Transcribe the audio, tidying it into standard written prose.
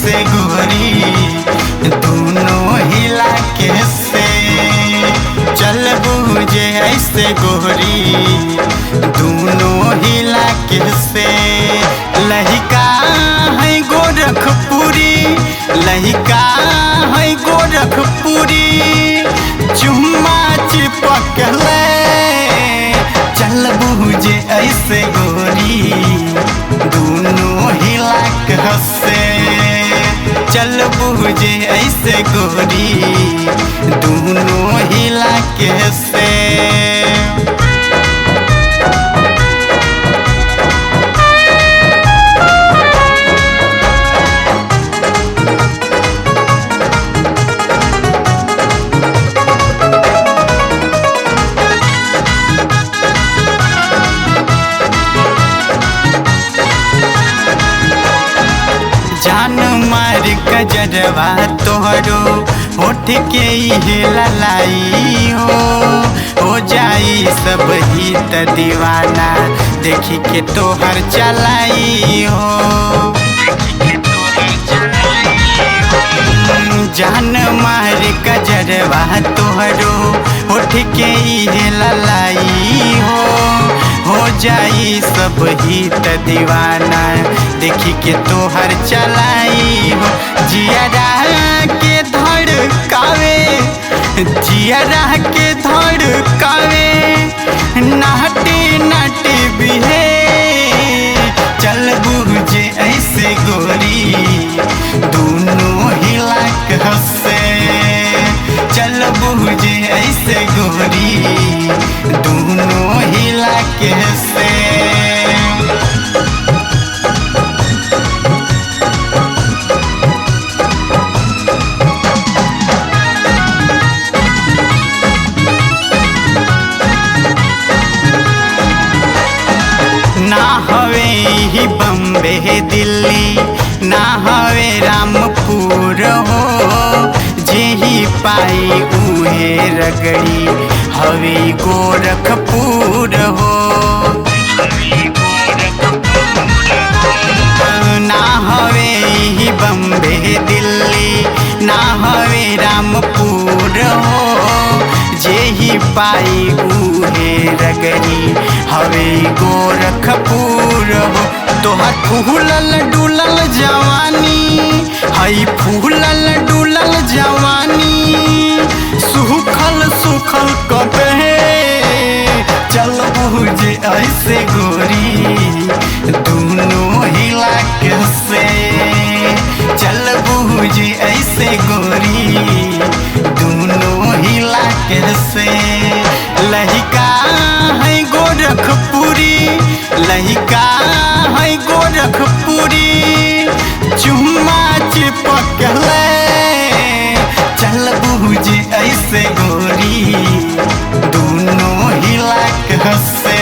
ऐसे गोरी दोनों हिला के से चल बुझे ऐसे गोरी दोनों हिला के से लहिका है गोरखपुरी लहिका है गोरखपुरी चुम्मा चिपक ले चल बुझे ऐसे गोरी दोनों हिला के हंसे चल बुझे ऐसे गोरी दोनों हिला के हंसे जान मार कजरवा तोहरो होठ के ललाई हो जाई सब ही त दीवाना देखी के तोहर चलाई हो जान मार कजरवा तोहरो होठ के ललाई हो जाई सब ही त दीवाना देखी के तोहर चलाई हो जियरा के धड़कावे जियरा के धड़कावे नाटे नाटे बिहे चल बुझे ऐसे गोरी दोनों हिला के हंसे चल बुझे ऐसे गोरी दोनों हिला के हंसे ना हवे ही बम्बे दिल्ली ना हवे रामपुर हो जेही पाई उहे रगड़ी हवे गोरखपुर हो ना हवे ही बम्बे दिल्ली ना हवे रामपुर हो जेही पाई उहे रगड़ी हवे गोरखपुर हो तोहर फूलल डुलल जवानी हई फूलल डुलल जवानी सुखल सुखल कबे चल बुझे ऐसे गोरी दोनों हिला के से चल बुझे ऐसे गोरी दोनों हिला के से लहिका है गोरखपुरी लहिका है गोरखपुरी चुम्मा चिपक ले चल बुझे ऐसे गोरी दोनों हिला के हंसे